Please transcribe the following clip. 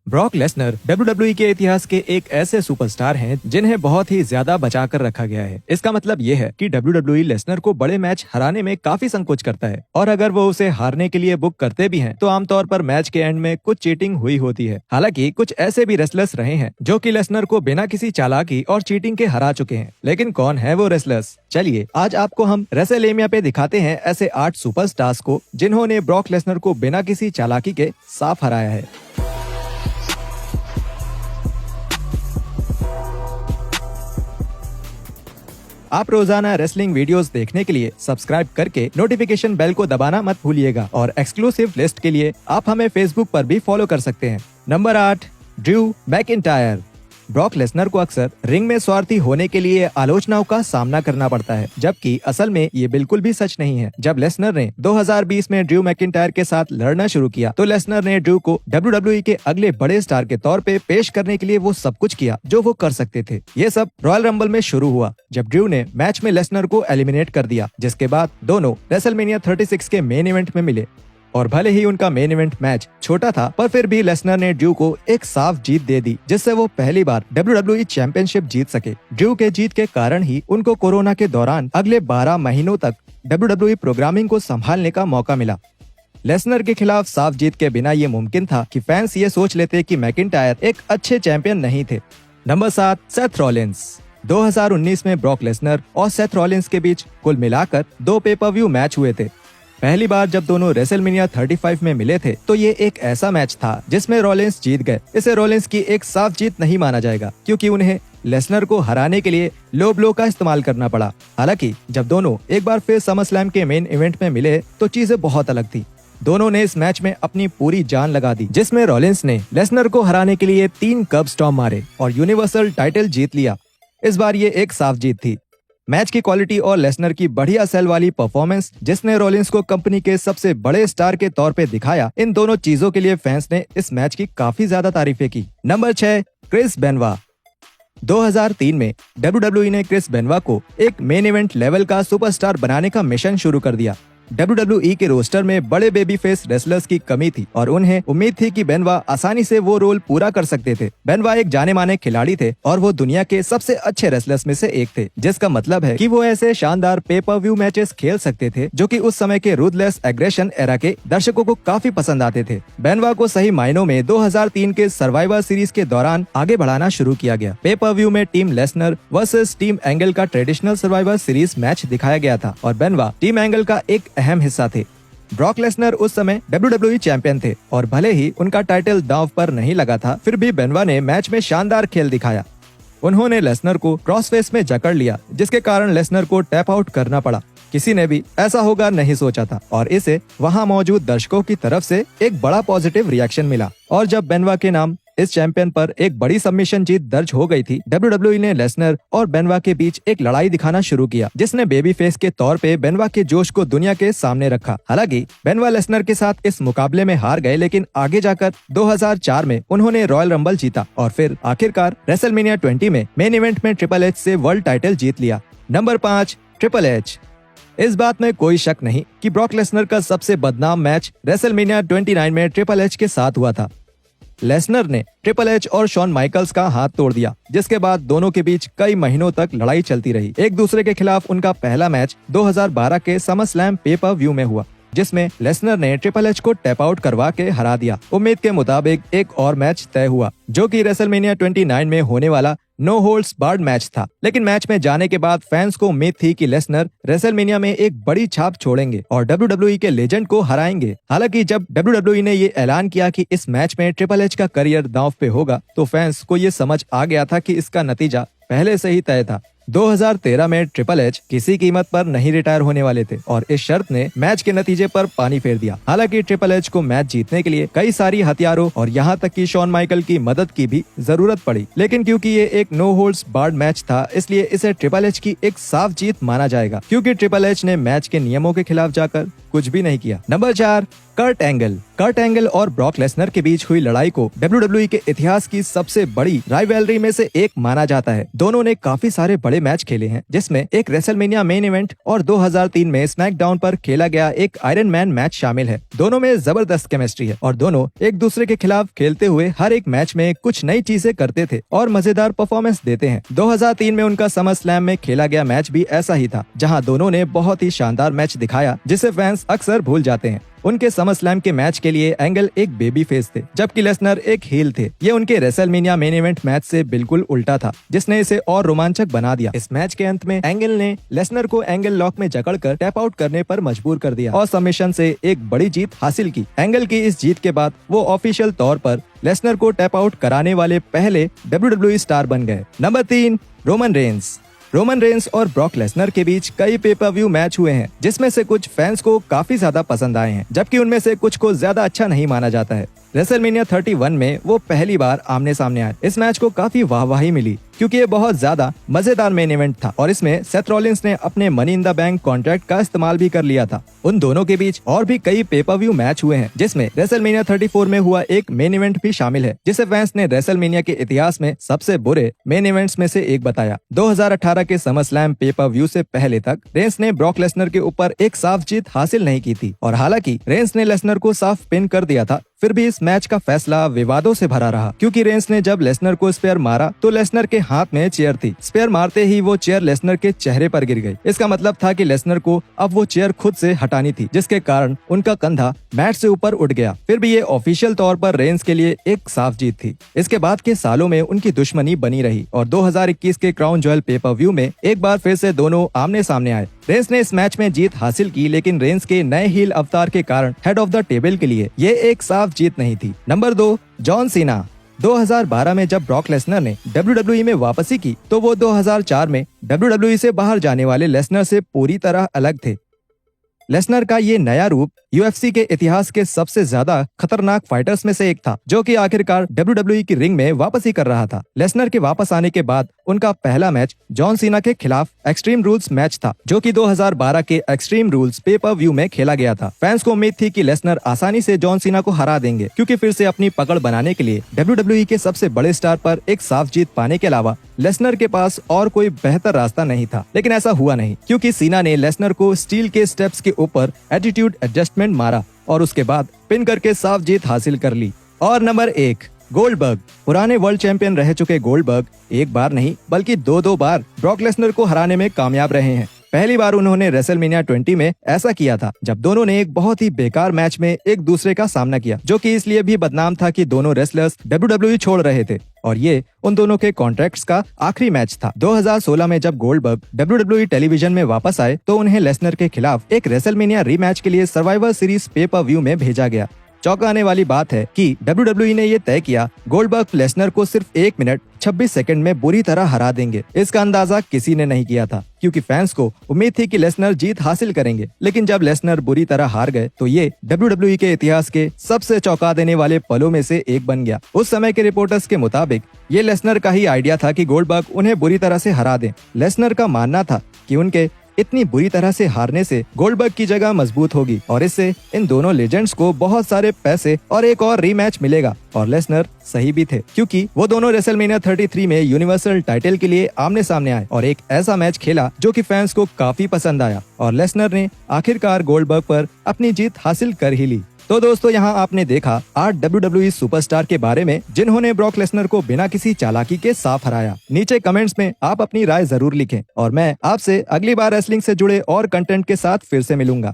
Brock Lesnar WWE के इतिहास के एक ऐसे सुपरस्टार हैं जिन्हें बहुत ही ज्यादा बचा कर रखा गया है। इसका मतलब ये है कि WWE लेसनर को बड़े मैच हराने में काफी संकोच करता है और अगर वो उसे हारने के लिए बुक करते भी हैं तो आमतौर पर मैच के एंड में कुछ चीटिंग हुई होती है। हालांकि कुछ ऐसे भी रेसलर्स रहे हैं जो कि लेसनर को बिना किसी चालाकी और चीटिंग के हरा चुके हैं। लेकिन कौन है वो रेसलर्स? चलिए आज आपको हम रेसलमेनिया पे दिखाते हैं ऐसे 8 सुपरस्टार्स को जिन्होंने ब्रॉक लेसनर को बिना किसी चालाकी के साफ हराया है। आप रोजाना रेसलिंग वीडियोस देखने के लिए सब्सक्राइब करके नोटिफिकेशन बेल को दबाना मत भूलिएगा और एक्सक्लूसिव लिस्ट के लिए आप हमें फेसबुक पर भी फॉलो कर सकते हैं। Number 8, Drew McIntyre. Brock Lesnar को अक्सर रिंग में स्वार्थी होने के लिए आलोचनाओं का सामना करना पड़ता है, जबकि असल में ये बिल्कुल भी सच नहीं है। जब लेसनर ने 2020 में ड्रू मैकिंटायर के साथ लड़ना शुरू किया तो लेसनर ने ड्रू को WWE के अगले बड़े स्टार के तौर पे पेश करने के लिए वो सब कुछ किया जो वो कर सकते थे। ये सब रॉयल रंबल में शुरू हुआ जब ड्रू ने मैच में लेसनर को एलिमिनेट कर दिया, जिसके बाद दोनों रेसलमेनिया 36 के मेन इवेंट में मिले। और भले ही उनका मेन इवेंट मैच छोटा था, पर फिर भी लेसनर ने ड्रू को एक साफ जीत दे दी, जिससे वो पहली बार WWE चैंपियनशिप जीत सके। ड्रू के जीत के कारण ही उनको कोरोना के दौरान अगले 12 महीनों तक WWE प्रोग्रामिंग को संभालने का मौका मिला। लेसनर के खिलाफ साफ जीत के बिना ये मुमकिन था कि फैंस ये सोच लेते कि मैकिंटायर एक अच्छे चैंपियन नहीं थे। Number 7, Seth Rollins. 2019 में ब्रॉक लेसनर और सेथ रॉलिंस के बीच कुल मिलाकर 2 पे-पर-व्यू मैच हुए थे। पहली बार जब दोनों रेसलमेनिया 35 में मिले थे तो ये एक ऐसा मैच था जिसमें रॉलिंस जीत गए। इसे रॉलिंस की एक साफ जीत नहीं माना जाएगा क्योंकि उन्हें लेसनर को हराने के लिए लो ब्लो का इस्तेमाल करना पड़ा। हालांकि जब दोनों एक बार फिर समरस्लैम के मेन इवेंट में मिले तो चीजें बहुत अलग थी। दोनों ने इस मैच में अपनी पूरी जान लगा दी, जिसमें रॉलिंस ने लेसनर को हराने के लिए 3 कर्ब स्टॉम्प मारे और यूनिवर्सल टाइटल जीत लिया। इस बार ये एक साफ जीत थी। मैच की क्वालिटी और लेसनर की बढ़िया सेल वाली परफॉर्मेंस, जिसने रॉलिंस को कंपनी के सबसे बड़े स्टार के तौर पे दिखाया, इन दोनों चीजों के लिए फैंस ने इस मैच की काफी ज्यादा तारीफें की। Number 6, Chris बेनवा। 2003 में WWE ने क्रिस बेनवा को एक मेन इवेंट लेवल का सुपरस्टार बनाने का मिशन शुरू कर दिया। WWE के रोस्टर में बड़े बेबी फेस रेसलर्स की कमी थी और उन्हें उम्मीद थी कि बेनवा आसानी से वो रोल पूरा कर सकते थे। बेनवा एक जाने माने खिलाड़ी थे और वो दुनिया के सबसे अच्छे रेसलर्स में से एक थे, जिसका मतलब है कि वो ऐसे शानदार पे-पर-व्यू मैचेस खेल सकते थे जो कि उस समय के रूथलेस एग्रेशन एरा के दर्शकों को काफी पसंद आते थे। बेनवा को सही मायनों में 2003 के सर्वाइवर सीरीज के दौरान आगे बढ़ाना शुरू किया गया। पे-पर-व्यू में team Lesnar versus team angle का ट्रेडिशनल सर्वाइवर सीरीज मैच दिखाया गया था और बेनवा टीम एंगल का एक अहम हिस्सा थे। ब्रॉक लेसनर उस समय WWE चैंपियन थे और भले ही उनका टाइटल दांव पर नहीं लगा था, फिर भी बेनवा ने मैच में शानदार खेल दिखाया। उन्होंने लेसनर को क्रॉसफेस में जकड़ लिया, जिसके कारण लेसनर को टैप आउट करना पड़ा। किसी ने भी ऐसा होगा नहीं सोचा था और इसे वहां मौजूद दर्शकों की तरफ से एक बड़ा पॉजिटिव रिएक्शन मिला। और जब बेनवा के नाम इस चैंपियन पर एक बड़ी सबमिशन जीत दर्ज हो गई थी, WWE ने लेसनर और बेनवा के बीच एक लड़ाई दिखाना शुरू किया, जिसने बेबी फेस के तौर पे बेनवा के जोश को दुनिया के सामने रखा। हालांकि बेनवा लेसनर के साथ इस मुकाबले में हार गए, लेकिन आगे जाकर 2004 में उन्होंने रॉयल रंबल जीता और फिर आखिरकार रेसलमेनिया 20 में मेन इवेंट में ट्रिपल एच से वर्ल्ड टाइटल जीत लिया। Number 5, triple H. इस बात में कोई शक नहीं कि ब्रॉक लेसनर का सबसे बदनाम मैच रेसलमेनिया 29 में ट्रिपल एच के साथ हुआ था। लेसनर ने ट्रिपल एच और शॉन माइकल्स का हाथ तोड़ दिया, जिसके बाद दोनों के बीच कई महीनों तक लड़ाई चलती रही। एक दूसरे के खिलाफ उनका पहला मैच 2012 के समरस्लैम पे-पर-व्यू में हुआ, जिसमें लेसनर ने ट्रिपल एच को टैप आउट करवा के हरा दिया। उम्मीद के मुताबिक एक और मैच तय हुआ, जो कि रेसलमेनिया 29 में होने वाला नो होल्ड्स बार्ड मैच था। लेकिन मैच में जाने के बाद फैंस को उम्मीद थी कि लेसनर रेसलमेनिया में एक बड़ी छाप छोड़ेंगे और WWE के लेजेंड को हराएंगे। हालांकि जब WWE ने ये ऐलान किया कि इस मैच में ट्रिपल एच का करियर दांव पे होगा, तो फैंस को ये समझ आ गया था कि इसका नतीजा पहले से ही तय था। 2013 में ट्रिपल एच किसी कीमत पर नहीं रिटायर होने वाले थे और इस शर्त ने मैच के नतीजे पर पानी फेर दिया। हालांकि ट्रिपल एच को मैच जीतने के लिए कई सारी हथियारों और यहाँ तक कि शॉन माइकल की मदद की भी जरूरत पड़ी, लेकिन क्योंकि ये एक नो होल्ड्स बार्ड मैच था, इसलिए इसे ट्रिपल एच की एक साफ जीत माना जाएगा, क्योंकि ट्रिपल एच ने मैच के नियमों के खिलाफ जाकर कुछ भी नहीं किया। नंबर 4, कर्ट एंगल और ब्रॉक लेसनर के बीच हुई लड़ाई को WWE के इतिहास की सबसे बड़ी राइवलरी में से एक माना जाता है। दोनों ने काफी सारे बड़े मैच खेले हैं, जिसमें एक रेसलमेनिया मेन इवेंट और 2003 में स्मैकडाउन पर खेला गया एक आयरन मैन मैच शामिल है। दोनों में जबरदस्त केमिस्ट्री है और दोनों एक दूसरे के खिलाफ खेलते हुए हर एक मैच में कुछ नई चीजें करते थे और मजेदार परफॉर्मेंस देते हैं। 2003 में उनका समर स्लैम में खेला गया मैच भी ऐसा ही था, जहां दोनों ने बहुत ही शानदार मैच दिखाया, जिसे फैंस अक्सर भूल जाते हैं। उनके समर स्लैम के मैच के लिए एंगल एक बेबी फेस थे, जबकि लेसनर एक हील थे। ये उनके रेसलमेनिया मेन इवेंट मैच से बिल्कुल उल्टा था, जिसने इसे और रोमांचक बना दिया। इस मैच के अंत में एंगल ने लेसनर को एंगल लॉक में जकड़कर टैप आउट करने पर मजबूर कर दिया और सबमिशन से एक बड़ी जीत हासिल की। एंगल की इस जीत के बाद वो ऑफिशियल तौर पर लेसनर को टैप आउट कराने वाले पहले WWE स्टार बन गए। नंबर 3, रोमन रेंस और ब्रॉक लेसनर के बीच कई पेपर व्यू मैच हुए हैं, जिसमें से कुछ फैंस को काफी ज्यादा पसंद आए हैं, जबकि उनमें से कुछ को ज्यादा अच्छा नहीं माना जाता है। रेसलमेनिया 31 में वो पहली बार आमने सामने आए। इस मैच को काफी वाहवाही मिली, क्योंकि ये बहुत ज्यादा मजेदार मेन इवेंट था और इसमें सेथ रॉलिंस ने अपने money in the bank contract का इस्तेमाल भी कर लिया था। उन दोनों के बीच और भी कई पेपर व्यू मैच हुए हैं, जिसमें रेसलमेनिया 34 में हुआ एक मेन इवेंट भी शामिल है, जिसे फैंस ने रेसलमेनिया के इतिहास में सबसे बुरे मेन इवेंट्स में से एक बताया। 2018 के समर स्लैम पेपर व्यू से पहले तक रेंस ने ब्रॉक लेसनर के ऊपर एक साफ जीत हासिल नहीं की थी, और हालांकि रेंस ने लेसनर को साफ पिन कर दिया था, फिर भी इस मैच का फैसला विवादों से भरा रहा, क्योंकि रेंस ने जब लेसनर को स्पेयर मारा तो लेसनर के हाथ में चेयर थी। स्पेयर मारते ही वो चेयर लेसनर के चेहरे पर गिर गई। इसका मतलब था कि लेसनर को अब वो चेयर खुद से हटानी थी, जिसके कारण उनका कंधा मैट से ऊपर उठ गया। फिर भी ये ऑफिशियल तौर पर रेंस के लिए एक साफ जीत थी। इसके बाद के सालों में उनकी दुश्मनी बनी रही और 2021 के क्राउन ज्वेल पेपर व्यू में एक बार फिर से दोनों आमने सामने आए। रेंस ने इस मैच में जीत हासिल की, लेकिन रेंस के नए हील अवतार के कारण हेड ऑफ द टेबल के लिए ये एक साफ जीत नहीं थी। Number 2, John Cena. 2012 में जब ब्रॉक लेसनर ने WWE में वापसी की, तो वो 2004 में WWE से बाहर जाने वाले लेसनर से पूरी तरह अलग थे। लेसनर का ये नया रूप UFC के इतिहास के सबसे ज्यादा खतरनाक फाइटर्स में से एक था, जो कि आखिरकार WWE की रिंग में वापसी कर रहा था। लेसनर के वापस आने के बाद उनका पहला मैच जॉन सीना के खिलाफ एक्सट्रीम रूल्स मैच था, जो कि 2012 के एक्सट्रीम रूल्स पेपर व्यू में खेला गया था। फैंस को उम्मीद थी कि लेसनर आसानी से जॉन सीना को हरा देंगे, क्योंकि फिर से अपनी पकड़ बनाने के लिए WWE के सबसे बड़े स्टार पर एक साफ जीत पाने के अलावा लेसनर के पास और कोई बेहतर रास्ता नहीं था। लेकिन ऐसा हुआ नहीं, क्योंकि सीना ने लेसनर को स्टील के स्टेप्स के ऊपर एटीट्यूड एडजस्टमेंट मारा और उसके बाद पिन करके साफ जीत हासिल कर ली। और नंबर 1, गोल्डबर्ग। पुराने वर्ल्ड चैंपियन रह चुके गोल्डबर्ग एक बार नहीं बल्कि दो बार ब्रॉक लेसनर को हराने में कामयाब रहे हैं। पहली बार उन्होंने रेसलमेनिया 20 में ऐसा किया था, जब दोनों ने एक बहुत ही बेकार मैच में एक दूसरे का सामना किया, जो कि इसलिए भी बदनाम था कि दोनों रेसलर्स WWE छोड़ रहे थे और ये उन दोनों के कॉन्ट्रैक्ट्स का आखिरी मैच था। 2016 में जब गोल्डबर्ग WWE टेलीविजन में वापस आए, तो उन्हें लेसनर के खिलाफ एक रेसलमेनिया रीमैच के लिए सर्वाइवर सीरीज पेपर व्यू में भेजा गया। चौंकाने वाली बात है कि WWE ने ये तय किया गोल्डबर्ग लेसनर को सिर्फ 1 मिनट 26 सेकंड में बुरी तरह हरा देंगे। इसका अंदाजा किसी ने नहीं किया था, क्योंकि फैंस को उम्मीद थी कि लेसनर जीत हासिल करेंगे। लेकिन जब लेसनर बुरी तरह हार गए, तो ये WWE के इतिहास के सबसे चौंका देने वाले पलों में से एक बन गया। उस समय के रिपोर्टर्स के मुताबिक ये लेसनर का ही आइडिया था कि गोल्डबर्ग उन्हें बुरी तरह से हरा दें। लेसनर का मानना था कि उनके इतनी बुरी तरह से हारने से गोल्डबर्ग की जगह मजबूत होगी और इससे इन दोनों लेजेंड्स को बहुत सारे पैसे और एक और रीमैच मिलेगा। और लेसनर सही भी थे, क्योंकि वो दोनों रेसलमेनिया 33 में यूनिवर्सल टाइटल के लिए आमने सामने आए और एक ऐसा मैच खेला जो कि फैंस को काफी पसंद आया और लेसनर ने आखिरकार गोल्डबर्ग पर अपनी जीत हासिल कर ही ली। तो दोस्तों, यहाँ आपने देखा 8 WWE सुपरस्टार के बारे में जिन्होंने ब्रॉक लेसनर को बिना किसी चालाकी के साफ हराया। नीचे कमेंट्स में आप अपनी राय जरूर लिखें और मैं आपसे अगली बार रेसलिंग से जुड़े और कंटेंट के साथ फिर से मिलूंगा।